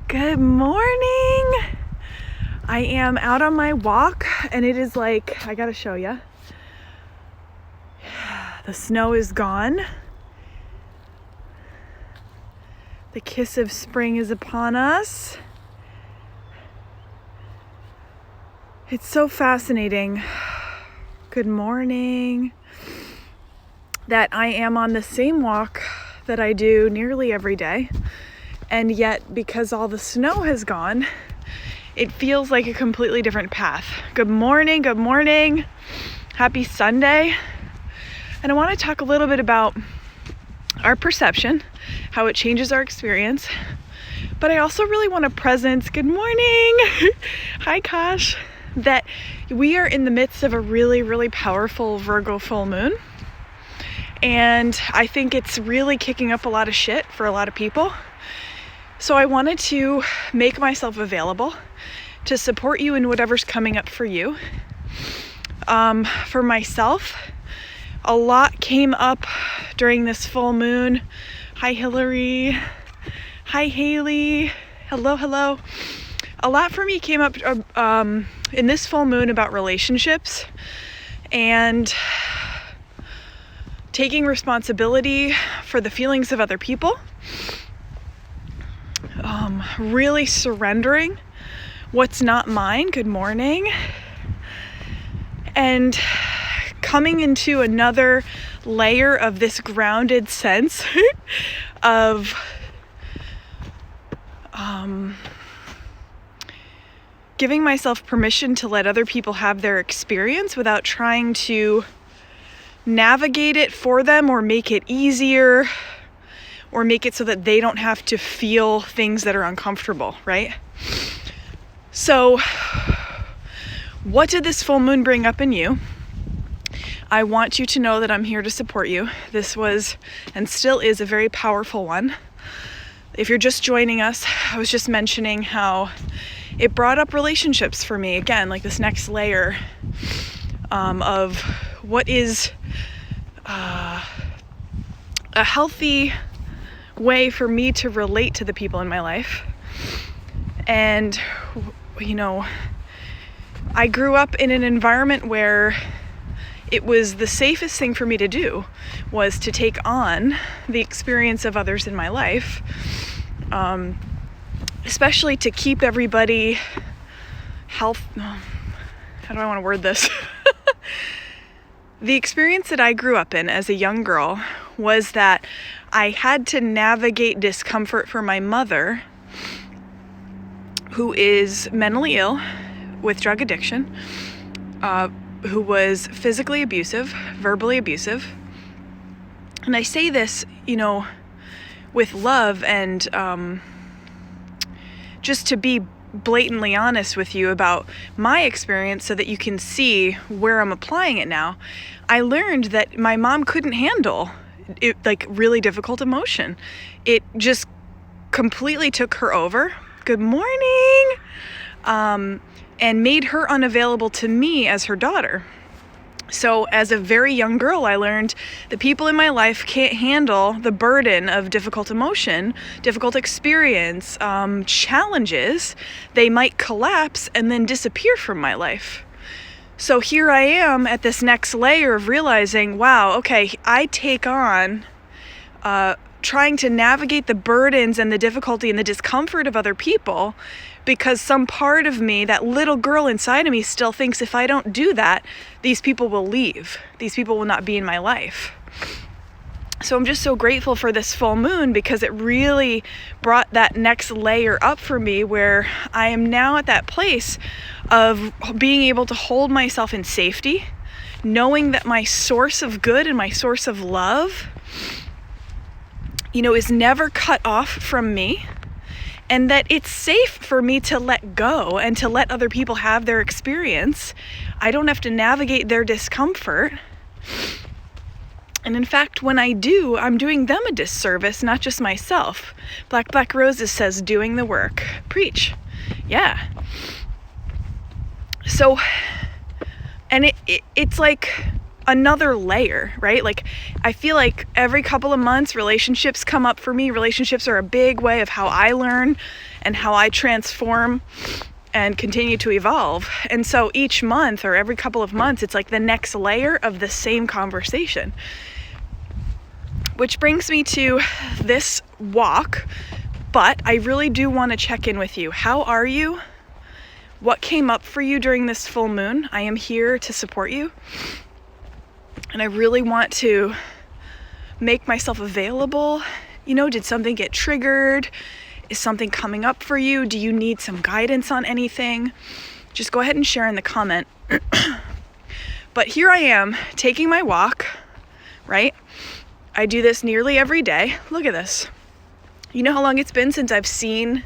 Good morning. I am out on my walk and it is like, I gotta show you. The snow is gone. The kiss of spring is upon us. It's so fascinating. Good morning. That I am on the same walk that I do nearly every day. And yet, because all the snow has gone, it feels like a completely different path. Good morning, good morning. Happy Sunday. And I want to talk a little bit about our perception, how it changes our experience. But I also really want to present, good morning. Hi, Kosh. That we are in the midst of a really, really powerful Virgo full moon. And I think it's really kicking up a lot of shit for a lot of people. So I wanted to make myself available to support you in whatever's coming up for you. For myself, a lot came up during this full moon. Hi, Hillary. Hi, Haley. Hello, hello. A lot for me came up in this full moon about relationships and taking responsibility for the feelings of other people. Really surrendering what's not mine. Good morning. And coming into another layer of this grounded sense of giving myself permission to let other people have their experience without trying to navigate it for them or make it easier or make it so that they don't have to feel things that are uncomfortable, right? So, what did this full moon bring up in you? I want you to know that I'm here to support you. This was and still is a very powerful one. If you're just joining us, I was just mentioning how it brought up relationships for me. Again, like this next layer of what is a healthy way for me to relate to the people in my life. And, you know, I grew up in an environment where it was the safest thing for me to do was to take on the experience of others in my life, especially to keep everybody how do I want to word this? The experience that I grew up in as a young girl was that I had to navigate discomfort for my mother, who is mentally ill with drug addiction, who was physically abusive, verbally abusive. And I say this, you know, with love and just to be blatantly honest with you about my experience so that you can see where I'm applying it now. I learned that my mom couldn't handle it, like really difficult emotion. It just completely took her over. Good morning. And made her unavailable to me as her daughter. So as a very young girl, I learned the people in my life can't handle the burden of difficult emotion, difficult experience, challenges. They might collapse and then disappear from my life. So here I am at this next layer of realizing, wow, okay, I take on trying to navigate the burdens and the difficulty and the discomfort of other people because some part of me, that little girl inside of me, still thinks if I don't do that, these people will leave. These people will not be in my life. So I'm just so grateful for this full moon because it really brought that next layer up for me where I am now at that place of being able to hold myself in safety, knowing that my source of good and my source of love, you know, is never cut off from me. And that it's safe for me to let go and to let other people have their experience. I don't have to navigate their discomfort. And in fact, when I do, I'm doing them a disservice, not just myself. Black Roses says, doing the work. Preach. Yeah. So, and it's like, another layer, right? Like, I feel like every couple of months relationships come up for me. Relationships are a big way of how I learn and how I transform and continue to evolve. And so each month or every couple of months, it's like the next layer of the same conversation. Which brings me to this walk, but I really do want to check in with you. How are you? What came up for you during this full moon? I am here to support you. And I really want to make myself available. You know, did something get triggered? Is something coming up for you? Do you need some guidance on anything? Just go ahead and share in the comment. But here I am taking my walk, right? I do this nearly every day. Look at this. You know how long it's been since I've seen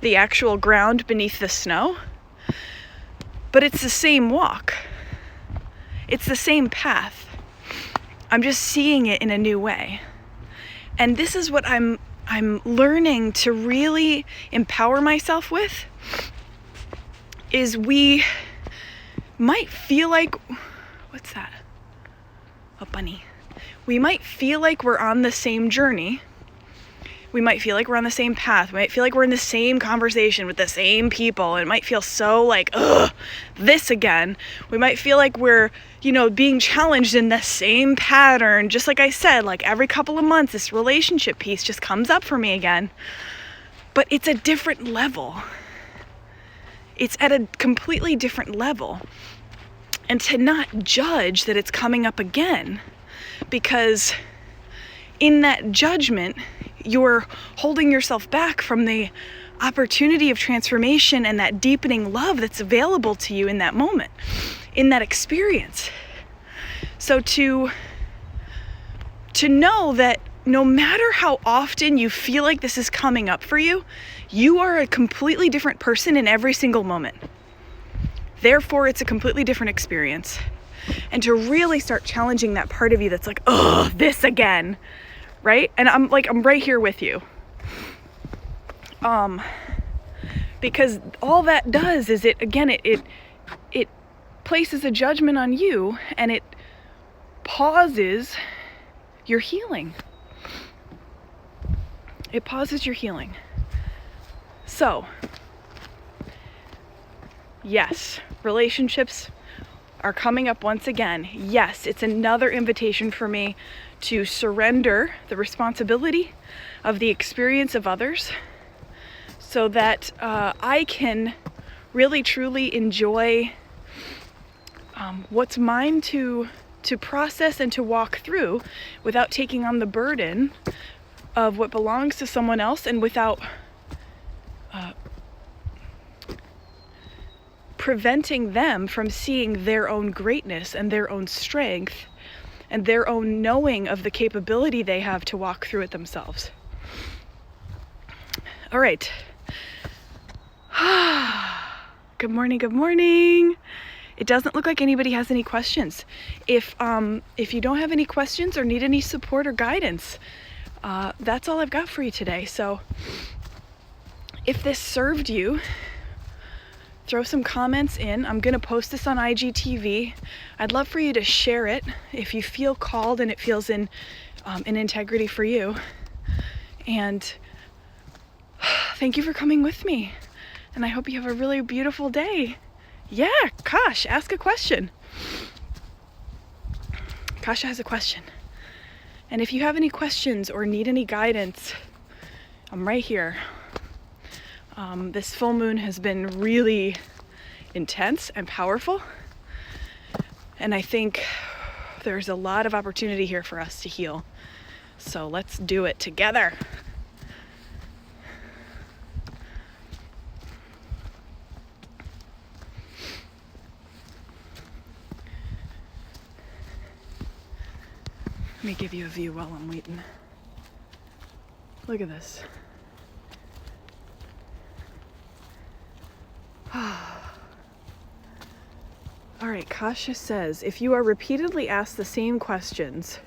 the actual ground beneath the snow? But it's the same walk. It's the same path. I'm just seeing it in a new way. And this is what I'm learning to really empower myself with, is we might feel like, what's that? A bunny. We might feel like we're on the same journey. We might feel like we're on the same path. We might feel like we're in the same conversation with the same people. And it might feel so like, ugh, this again. We might feel like we're, being challenged in the same pattern. Just like I said, like every couple of months, this relationship piece just comes up for me again. But it's a different level. It's at a completely different level. And to not judge that it's coming up again, because in that judgment, you're holding yourself back from the opportunity of transformation and that deepening love that's available to you in that moment, in that experience. So to know that no matter how often you feel like this is coming up for you, you are a completely different person in every single moment. Therefore, it's a completely different experience. And to really start challenging that part of you that's like, oh, this again. Right? And I'm right here with you. Because all that does is it places a judgment on you, and it pauses your healing. It pauses your healing. So, yes, relationships are coming up once again. Yes, it's another invitation for me to surrender the responsibility of the experience of others so that I can really truly enjoy what's mine to process and to walk through without taking on the burden of what belongs to someone else, and without preventing them from seeing their own greatness and their own strength and their own knowing of the capability they have to walk through it themselves. All right. Good morning, good morning. It doesn't look like anybody has any questions. If you don't have any questions or need any support or guidance, that's all I've got for you today. So if this served you, throw some comments in. I'm going to post this on IGTV. I'd love for you to share it if you feel called and it feels in integrity for you. And thank you for coming with me. And I hope you have a really beautiful day. Yeah, Kosh, ask a question. Kasha has a question. And if you have any questions or need any guidance, I'm right here. This full moon has been really intense and powerful. And I think there's a lot of opportunity here for us to heal. So let's do it together. Let me give you a view while I'm waiting. Look at this. All right, Kasha says, if you are repeatedly asked the same questions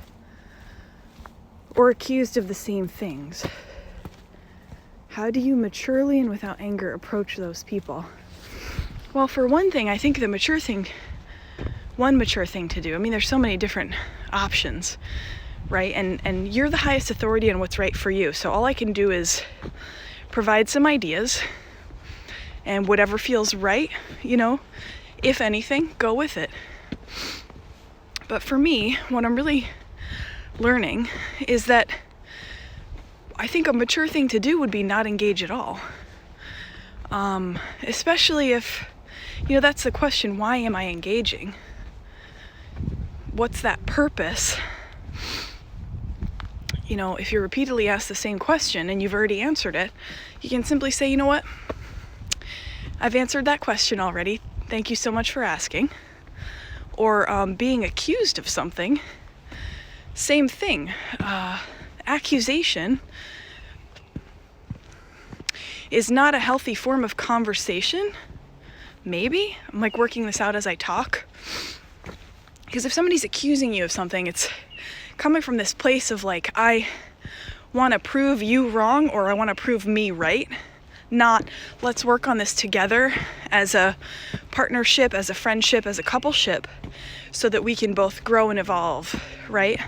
or accused of the same things, how do you maturely and without anger approach those people? Well, for one thing, I think the mature thing one mature thing to do. I mean, there's so many different options, right? And you're the highest authority on what's right for you. So all I can do is provide some ideas, and whatever feels right, if anything, go with it. But for me, what I'm really learning is that I think a mature thing to do would be not engage at all. Especially if, that's the question, why am I engaging? What's that purpose? If you're repeatedly asked the same question and you've already answered it, you can simply say, you know what? I've answered that question already. Thank you so much for asking. Or being accused of something, same thing. Accusation is not a healthy form of conversation. Maybe. I'm like working this out as I talk. Because if somebody's accusing you of something, it's coming from this place of like, I want to prove you wrong or I want to prove me right. Not, let's work on this together as a partnership, as a friendship, as a coupleship, so that we can both grow and evolve, right?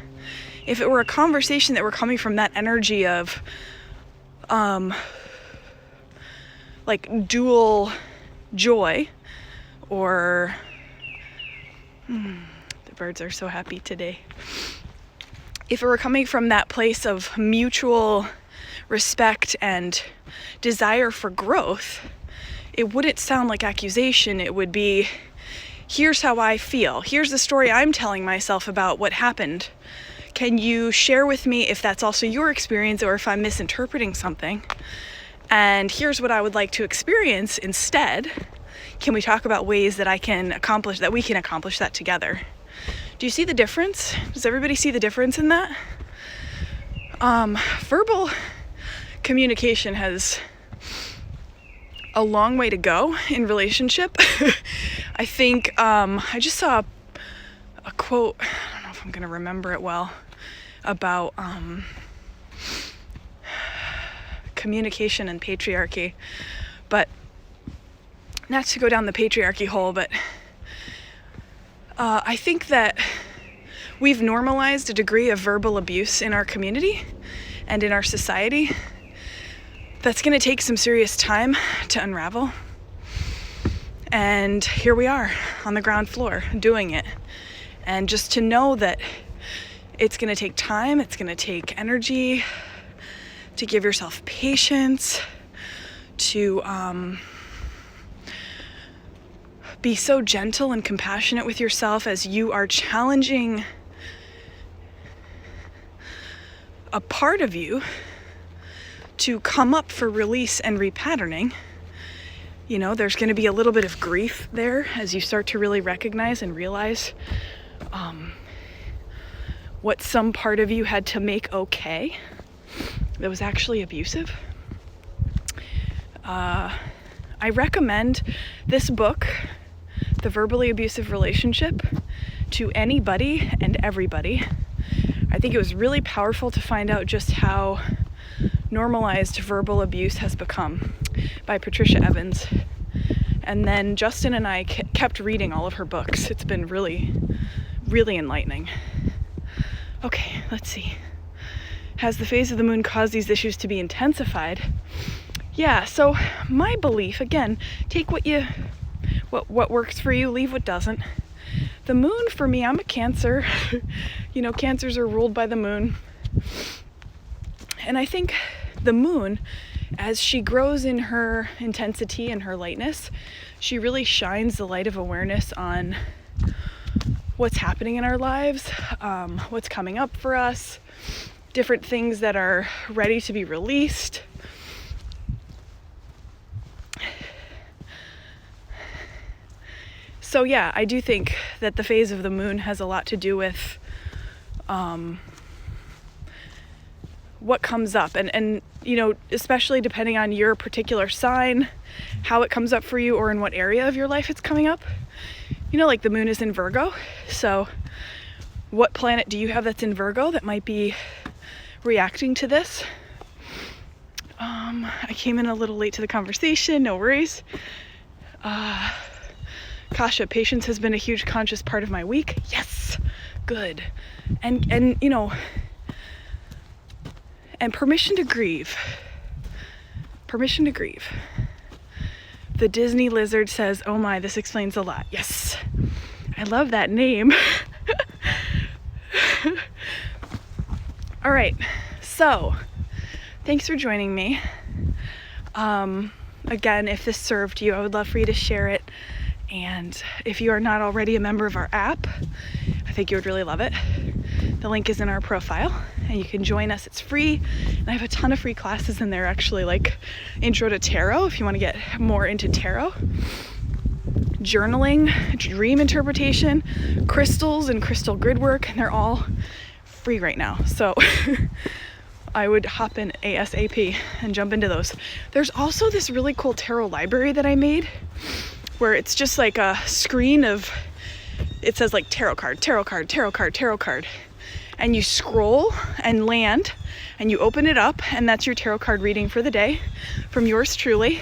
If it were a conversation that were coming from that energy of, like dual joy, or, the birds are so happy today. If it were coming from that place of mutual respect and desire for growth, it wouldn't sound like accusation. It would be, here's how I feel. Here's the story I'm telling myself about what happened. Can you share with me if that's also your experience or if I'm misinterpreting something? And here's what I would like to experience instead. Can we talk about ways that we can accomplish that together? Do you see the difference? Does everybody see the difference in that? Verbal communication has a long way to go in relationship. I think I just saw a quote, I don't know if I'm going to remember it well, about communication and patriarchy. But not to go down the patriarchy hole, but I think that we've normalized a degree of verbal abuse in our community and in our society that's going to take some serious time to unravel. And here we are on the ground floor doing it. And just to know that it's going to take time, it's going to take energy, to give yourself patience, to be so gentle and compassionate with yourself as you are challenging a part of you to come up for release and repatterning. There's going to be a little bit of grief there as you start to really recognize and realize what some part of you had to make okay that was actually abusive. I recommend this book, The Verbally Abusive Relationship, to anybody and everybody. I think it was really powerful to find out just how normalized verbal abuse has become, by Patricia Evans. And then Justin and I kept reading all of her books. It's been really, really enlightening. Okay, let's see. Has the phase of the moon caused these issues to be intensified? Yeah, so my belief, again, take what works for you, leave what doesn't. The moon, for me, I'm a Cancer. Cancers are ruled by the moon. And I think the moon, as she grows in her intensity and her lightness, she really shines the light of awareness on what's happening in our lives, what's coming up for us, different things that are ready to be released. So yeah, I do think that the phase of the moon has a lot to do with what comes up, and especially depending on your particular sign, how it comes up for you, or in what area of your life it's coming up. Like the moon is in Virgo, so what planet do you have that's in Virgo that might be reacting to this? I came in a little late to the conversation, no worries. Kasha, patience has been a huge conscious part of my week. Yes, good. And you know, and permission to grieve. Permission to grieve. The Disney lizard says, oh my, this explains a lot. Yes, I love that name. All right, so thanks for joining me. Again, if this served you, I would love for you to share it. And if you are not already a member of our app, I think you would really love it. The link is in our profile and you can join us. It's free. And I have a ton of free classes in there, actually, like Intro to Tarot, if you want to get more into tarot, journaling, dream interpretation, crystals and crystal grid work, and they're all free right now. So I would hop in ASAP and jump into those. There's also this really cool tarot library that I made where it's just like a screen of, it says like tarot card, tarot card, tarot card, tarot card. And you scroll and land and you open it up and that's your tarot card reading for the day from yours truly.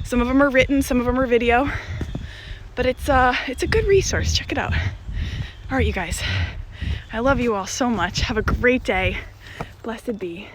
Some of them are written, some of them are video, but it's a good resource. Check it out. All right, you guys, I love you all so much. Have a great day. Blessed be.